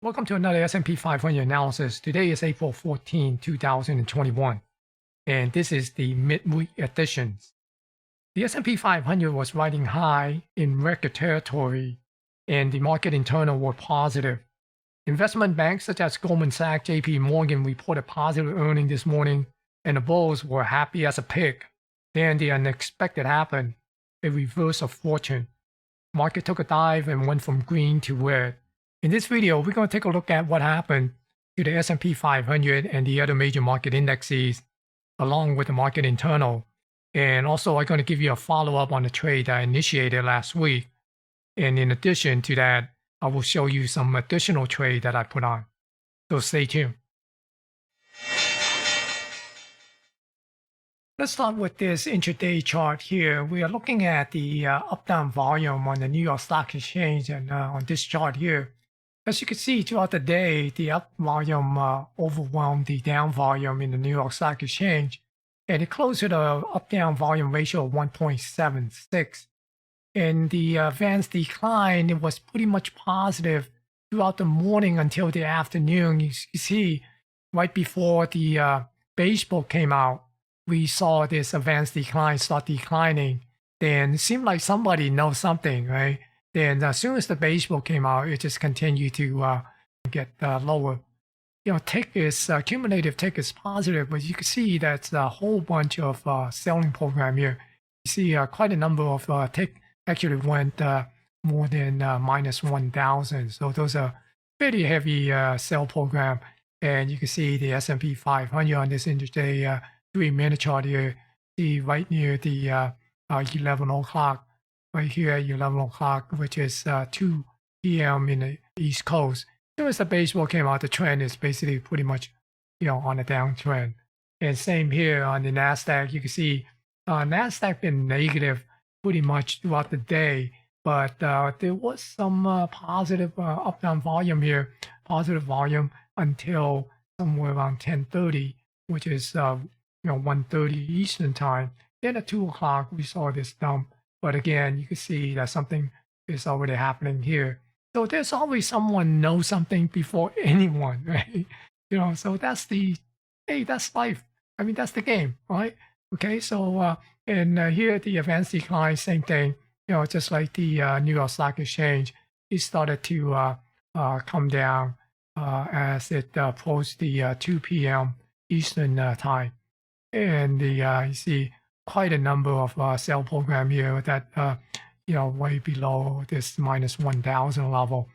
Welcome to another S&P 500 analysis. Today is April 14, 2021, and this is the midweek edition. The S&P 500 was riding high in record territory, and the market internal were positive. Investment banks such as Goldman Sachs, JP Morgan reported positive earnings this morning, and the bulls were happy as a pig. Then the unexpected happened, a reverse of fortune. Market took a dive and went from green to red. In this video, we're going to take a look at what happened to the S&P 500 and the other major market indexes, along with the market internal. And also, I'm going to give you a follow-up on the trade I initiated last week. And in addition to that, I will show you some additional trade that I put on. So stay tuned. Let's start with this intraday chart here. We are looking at the up-down volume on the New York Stock Exchange, and on this chart here. As you can see, throughout the day, the up volume overwhelmed the down volume in the New York Stock Exchange, and it closed at an up-down volume ratio of 1.76. And the advanced decline, it was pretty much positive throughout the morning until the afternoon. You see, right before the beige book came out, we saw this advanced decline start declining. Then it seemed like somebody knows something, right? Then as soon as the beige book came out, it just continued to get lower. You know, tick is cumulative tick is positive, but you can see that's a whole bunch of selling program here. You see quite a number of tick actually went more than minus 1,000. So those are pretty heavy sell program. And you can see the S&P 500 on this intraday 3-minute chart here, see right near the 11 o'clock, right here at 11 o'clock, which is 2 p.m. in the East Coast. As soon as the beige book came out, the trend is basically pretty much, on a downtrend. And same here on the Nasdaq. You can see Nasdaq been negative pretty much throughout the day, but there was some positive up-down volume here, positive volume until somewhere around 10:30, which is 1:30 Eastern time. Then at 2 o'clock, we saw this dump. But again, you can see that something is already happening here. So there's always someone knows something before anyone, right? So that's that's life. I mean, that's the game, right? Okay, so and here the advanced decline, same thing. Just like the New York Stock Exchange, it started to come down as it approached the 2 p.m. Eastern time. And you see quite a number of sell program here that way below this minus 1,000 level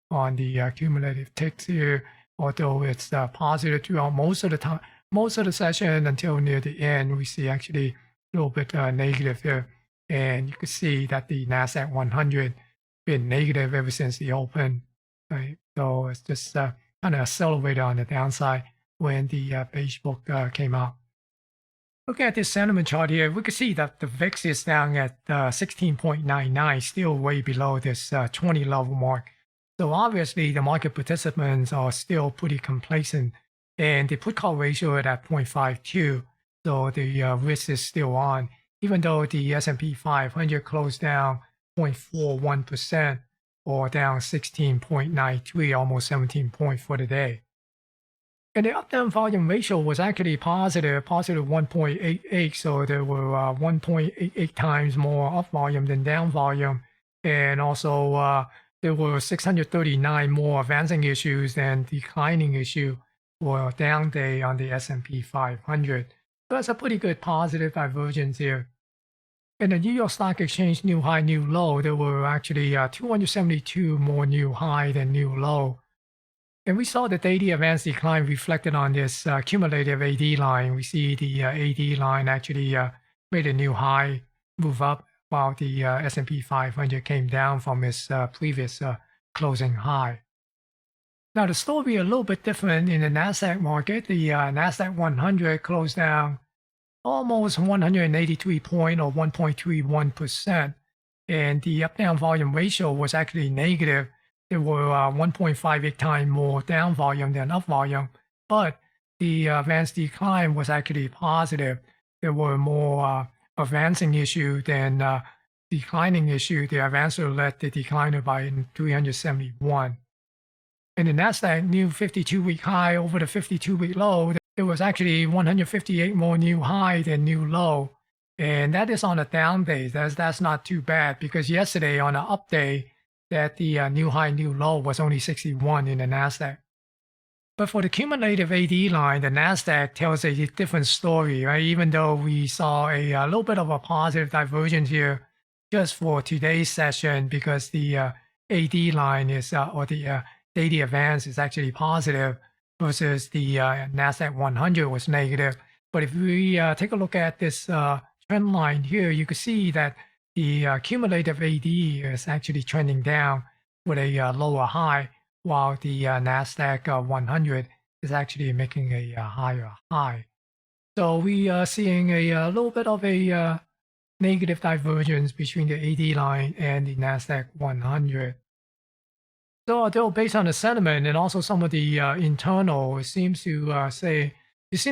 on the cumulative ticks here. Although it's positive throughout most of the time, most of the session until near the end, we see actually a little bit negative here. And you can see that the Nasdaq 100 been negative ever since the open. Right? So it's just kind of accelerated on the downside when the beige book came out. Looking at this sentiment chart here, we can see that the VIX is down at 16.99, still way below this 20 level mark. So obviously, the market participants are still pretty complacent, and the put call ratio at 0.52. So the risk is still on, even though the S&P 500 closed down 0.41% or down 16.93, almost 17 points for the day. And the up-down volume ratio was actually positive 1.88. So there were 1.88 times more up volume than down volume. And also there were 639 more advancing issues than declining issue for down day on the S&P 500. So that's a pretty good positive divergence here. And the New York Stock Exchange new high, new low, there were actually 272 more new high than new low. And we saw the daily advanced decline reflected on this cumulative AD line. We see the AD line actually made a new high, move up, while the S&P 500 came down from its previous closing high. Now, the story a little bit different in the Nasdaq market. The Nasdaq 100 closed down almost 183 point or 1.31%. And the up-down volume ratio was actually negative. There were 1.58 times more down volume than up volume, but the advanced decline was actually positive. There were more advancing issue than declining issue. The advancer led the decliner by 371. And the Nasdaq new 52-week high over the 52-week low. There was actually 158 more new high than new low. And that is on a down day. That's not too bad, because yesterday on an up day, that the new high, new low was only 61 in the Nasdaq. But for the cumulative AD line, the Nasdaq tells a different story, right? Even though we saw a little bit of a positive divergence here just for today's session, because the AD line is, or the daily advance is actually positive versus the Nasdaq 100 was negative. But if we take a look at this trend line here, you can see that the cumulative AD is actually trending down with a lower high, while the Nasdaq 100 is actually making a higher high. So we are seeing a little bit of a negative divergence between the AD line and the Nasdaq 100. So although based on the sentiment and also some of the internal, it seems to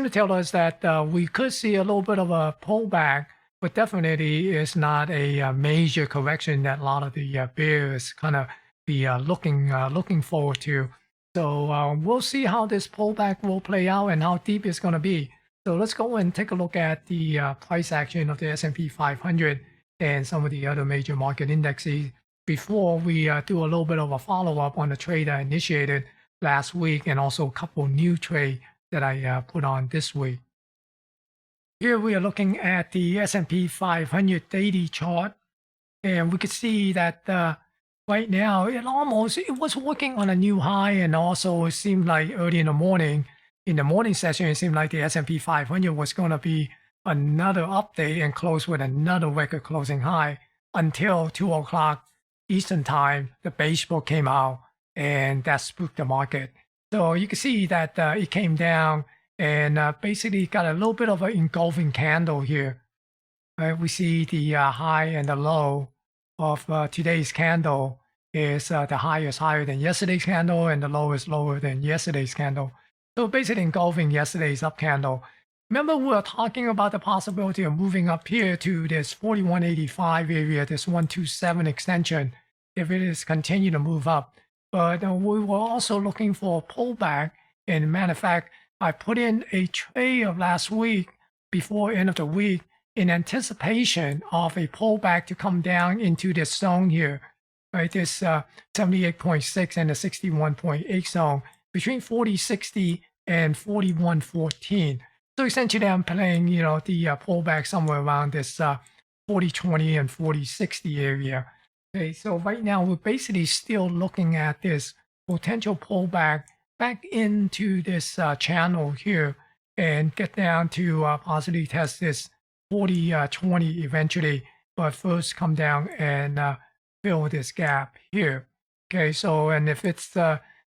tell us that we could see a little bit of a pullback, but definitely it's not a major correction that a lot of the bears kind of be looking forward to. So we'll see how this pullback will play out and how deep it's going to be. So let's go and take a look at the price action of the S&P 500 and some of the other major market indexes before we do a little bit of a follow-up on the trade I initiated last week, and also a couple new trades that I put on this week. Here we are looking at the S&P 500 daily chart, and we can see that right now it was working on a new high, and also it seemed like early in the morning session, it seemed like the S&P 500 was going to be another update and close with another record closing high until 2 o'clock Eastern time. The beige book came out and that spooked the market. So you can see that it came down and basically got a little bit of an engulfing candle here. We see the high and the low of today's candle is the high is higher than yesterday's candle and the low is lower than yesterday's candle. So basically engulfing yesterday's up candle. Remember, we were talking about the possibility of moving up here to this 4185 area, this 127 extension, if it is continue to move up. But we were also looking for a pullback. And matter of fact, I put in a trade of last week before end of the week in anticipation of a pullback to come down into this zone here, right? This 78.6 and the 61.8 zone between 40.60 and 41.14. So essentially, I'm playing, the pullback somewhere around this 40.20 and 40.60 area. Okay, so right now we're basically still looking at this potential pullback back into this channel here and get down to possibly test this 40.20 eventually, but first come down and fill this gap here. Okay, so and if it's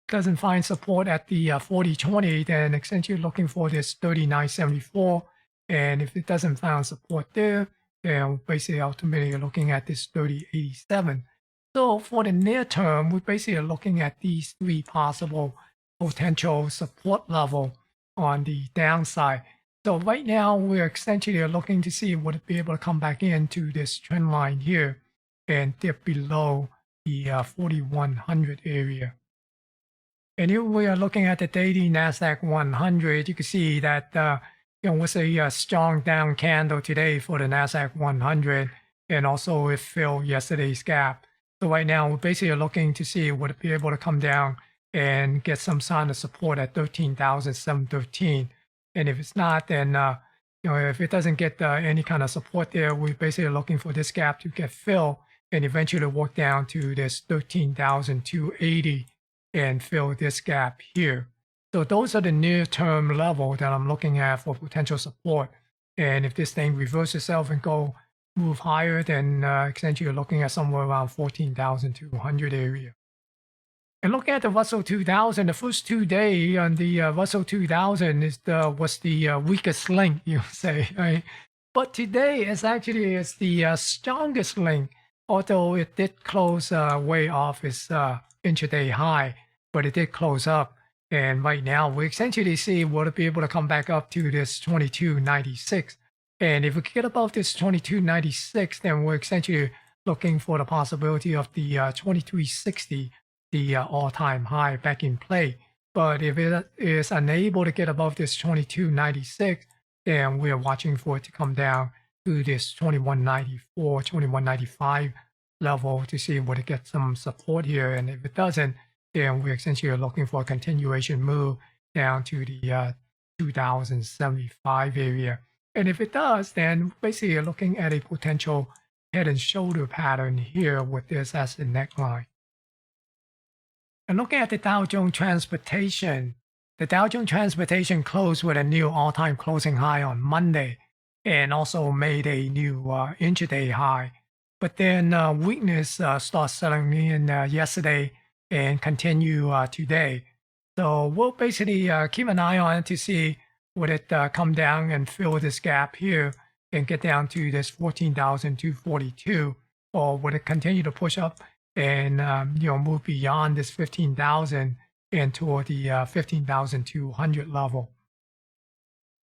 doesn't find support at the 40.20, then essentially looking for this 39.74, and if it doesn't find support there, then basically ultimately looking at this 30.87. So for the near term, we're basically looking at these three possible potential support level on the downside. So right now we're essentially looking to see would it be able to come back into this trend line here and dip below the 4100 area. And here we are looking at the daily Nasdaq 100. You can see that was a strong down candle today for the Nasdaq 100, and also it filled yesterday's gap. So right now we're basically looking to see would it be able to come down and get some sign of support at 13,713. And if it's not, then if it doesn't get any kind of support there, we're basically looking for this gap to get filled and eventually work down to this 13,280 and fill this gap here. So those are the near-term level that I'm looking at for potential support. And if this thing reverses itself and move higher, then essentially you're looking at somewhere around 14,200 area. And looking at the Russell 2000, the first 2 days on the Russell 2000 was the weakest link, you say, right? But today is the strongest link, although it did close way off its intraday high, but it did close up. And right now, we essentially see will it be able to come back up to this 22.96. And if we get above this 22.96, then we're essentially looking for the possibility of the 23.60 the all-time high back in play. But if it is unable to get above this 2296, then we're watching for it to come down to this 2194, 2195 level to see would it get some support here. And if it doesn't, then we're essentially looking for a continuation move down to the 2075 area. And if it does, then basically you're looking at a potential head and shoulder pattern here with this as the neckline. And looking at the Dow Jones Transportation, the Dow Jones Transportation closed with a new all-time closing high on Monday and also made a new intraday high. But then weakness starts selling in yesterday and continue today. So we'll basically keep an eye on it to see would it come down and fill this gap here and get down to this 14,242, or would it continue to push up and move beyond this 15,000 and toward the 15,200 level.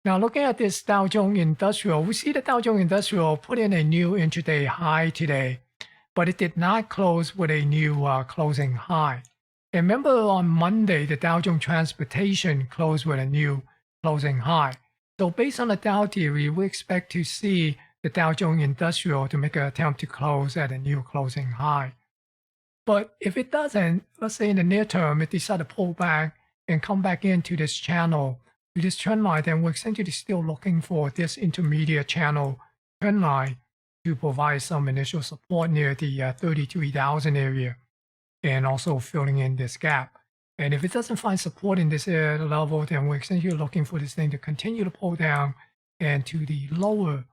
Now looking at this Dow Jones Industrial, we see the Dow Jones Industrial put in a new intraday high today, but it did not close with a new closing high. And remember on Monday, the Dow Jones Transportation closed with a new closing high. So based on the Dow theory, we expect to see the Dow Jones Industrial to make an attempt to close at a new closing high. But if it doesn't, let's say in the near term, it decides to pull back and come back into this channel, to this trend line, then we're essentially still looking for this intermediate channel trend line to provide some initial support near the 33,000 area and also filling in this gap. And if it doesn't find support in this level, then we're essentially looking for this thing to continue to pull down and to the lower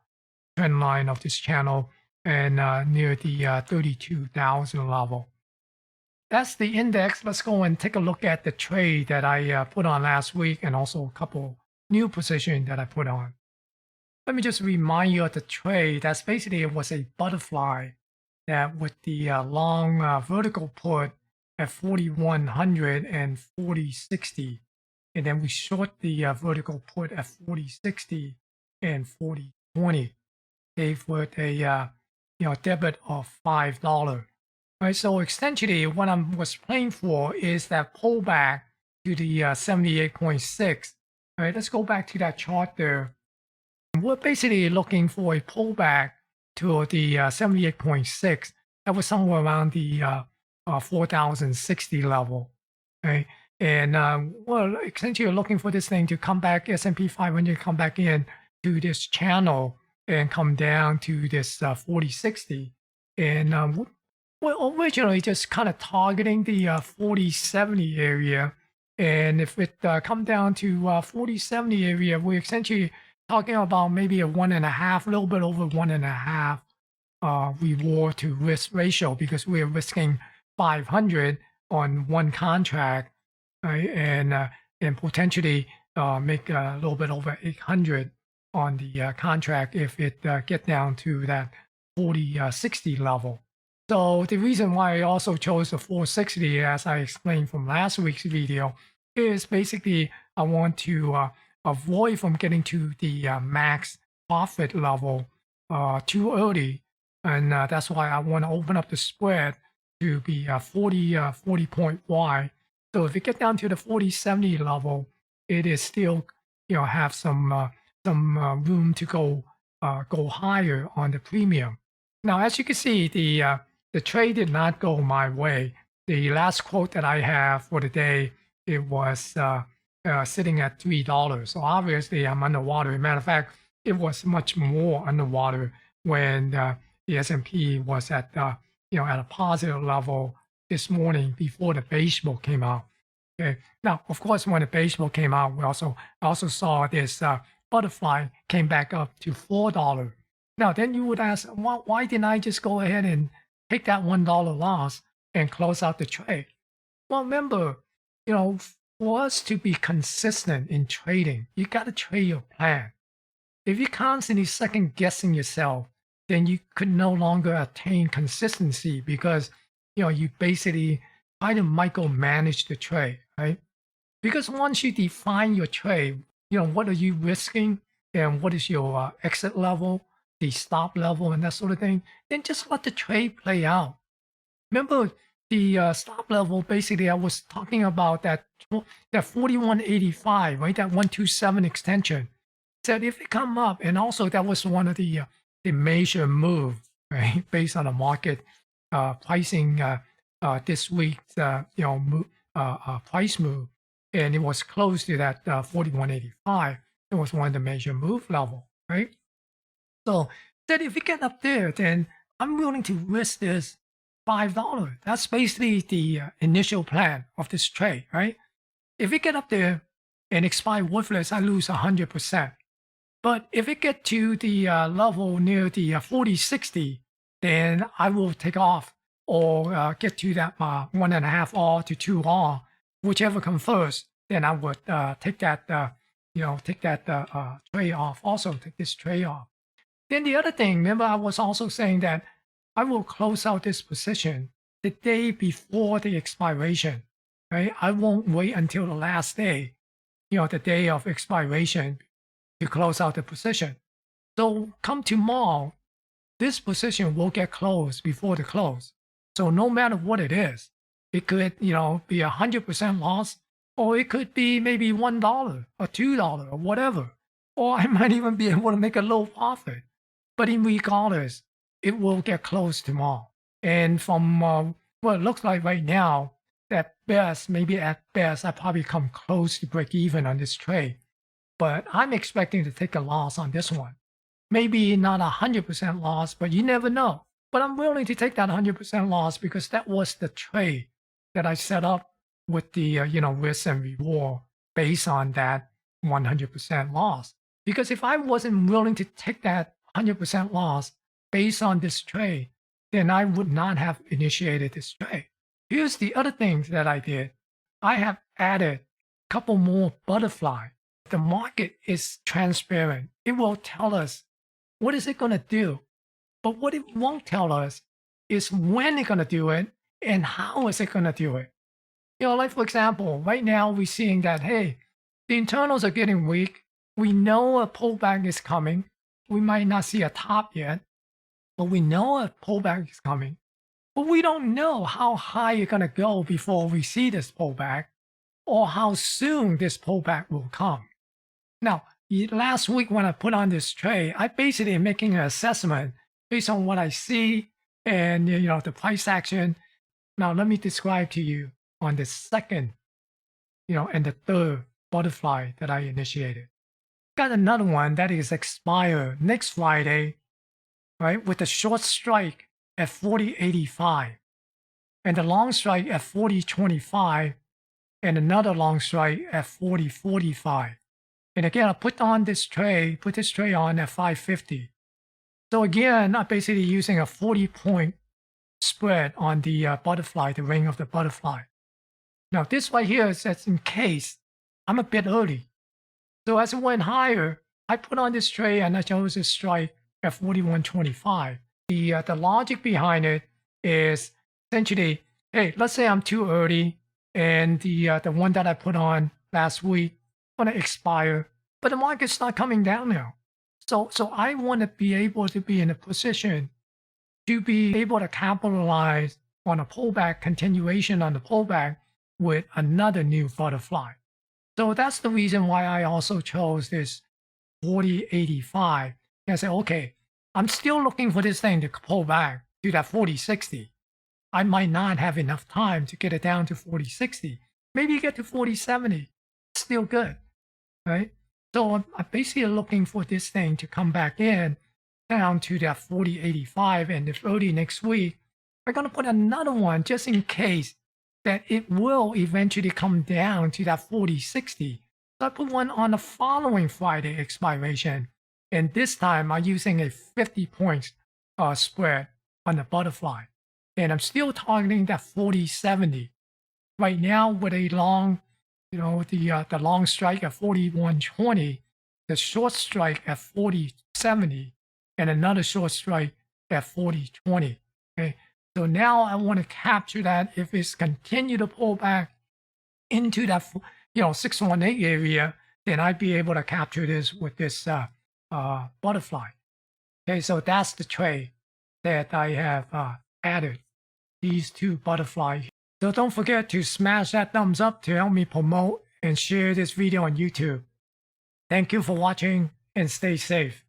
trend line of this channel and near the 32,000 level. That's the index. Let's go and take a look at the trade that I put on last week and also a couple new positions that I put on. Let me just remind you of the trade. That's basically, it was a butterfly that with the long vertical put at 4,100 and 40.60. And then we short the vertical put at 40.60 and 40.20. Gave with a debit of $5. Right, so essentially what I was playing for is that pullback to the 78.6. All right, let's go back to that chart there. We're basically looking for a pullback to the 78.6. That was somewhere around the 4,060 level. Right, and we're essentially looking for this thing to come back, SP500 come back in to this channel and come down to this 40.60. And we're originally just kind of targeting the 40.70 area. And if it come down to 40.70 area, we're essentially talking about maybe a 1.5, a little bit over 1.5 reward to risk ratio, because we're risking 500 on one contract, right? And potentially make a little bit over 800 on the contract if it get down to that 40.60 level. So the reason why I also chose the 460, as I explained from last week's video, is basically I want to avoid from getting to the max profit level too early. And that's why I want to open up the spread to be 40 point wide. So if it get down to the 40.70 level, it is still have some room to go higher on the premium. Now, as you can see, the trade did not go my way. The last quote that I have for the day, it was sitting at $3. So obviously I'm underwater. As a matter of fact, it was much more underwater when the S&P was at at a positive level this morning before the baseball came out. Okay. Now, of course, when the baseball came out, we also saw this butterfly came back up to $4. Now, then you would ask, why didn't I just go ahead and take that $1 loss and close out the trade? Well, remember, for us to be consistent in trading, you got to trade your plan. If you're constantly second guessing yourself, then you could no longer attain consistency, because you basically try to micromanage the trade, right? Because once you define your trade, what are you risking and what is your exit level, the stop level, and that sort of thing, then just let the trade play out. Remember, the stop level, basically, I was talking about that 4185, right? That 127 extension. Said if it come up, and also that was one of the major move, right, based on the market pricing this week's price move, and it was close to that 4185. It was one of the major move level, right? So that if we get up there, then I'm willing to risk this $5. That's basically the initial plan of this trade, right? If we get up there and expire worthless, I lose 100%. But if it get to the level near the 4060, then I will take off or get to that 1.5R to 2R, whichever comes first. Then I would take that trade off. Also take this trade off. Then the other thing, remember I was also saying that I will close out this position the day before the expiration, right? I won't wait until the last day, the day of expiration to close out the position. So come tomorrow, this position will get closed before the close. So no matter what it is, it could, be 100% loss, or it could be maybe $1 or $2 or whatever. Or I might even be able to make a low profit. But in regardless, it will get closed tomorrow. And from what it looks like right now, at best, I probably come close to break even on this trade. But I'm expecting to take a loss on this one. Maybe not 100% loss, but you never know. But I'm willing to take that 100% loss because that was the trade that I set up with the risk and reward based on that 100% loss. Because if I wasn't willing to take that 100% loss based on this trade, then I would not have initiated this trade. Here's the other things that I did. I have added a couple more butterfly. The market is transparent. It will tell us what is it going to do. But what it won't tell us is when it's going to do it and how is it going to do it. Like for example, right now we're seeing that, hey, the internals are getting weak. We know a pullback is coming. We might not see a top yet, but we know a pullback is coming. But we don't know how high it's going to go before we see this pullback or how soon this pullback will come. Now, last week when I put on this trade, I basically am making an assessment based on what I see and the price action. Now, let me describe to you on the second, and the third butterfly that I initiated. Got another one that is expire next Friday, right, with a short strike at 40.85 and the long strike at 40.25 and another long strike at 40.45. And again, I put this trade on at 550. So again, I'm basically using a 40-point spread on the butterfly, the ring of the butterfly. Now this right here says in case I'm a bit early. So as it went higher, I put on this trade and I chose this strike at 41.25. The logic behind it is essentially, hey, let's say I'm too early and the one that I put on last week going to expire, but the market's not coming down now. So I want to be able to be in a position to be able to capitalize on a pullback, continuation on the pullback with another new butterfly. So that's the reason why I also chose this 40.85. And I said, okay, I'm still looking for this thing to pull back to that 40.60. I might not have enough time to get it down to 40.60. Maybe get to 40.70. Still good, right? So I'm basically looking for this thing to come back in down to that 40.85. And if early next week, we're going to put another one just in case that it will eventually come down to that 40.60. So I put one on the following Friday expiration. And this time I'm using a 50 points spread on the butterfly. And I'm still targeting that 40.70. Right now with a long, the long strike at 41.20, the short strike at 40.70, and another short strike at 40.20. Okay. So now I want to capture that if it's continue to pull back into that 618 area, then I'd be able to capture this with this butterfly. Okay, so that's the trade that I have added. these two butterflies. So don't forget to smash that thumbs up to help me promote and share this video on YouTube. Thank you for watching and stay safe.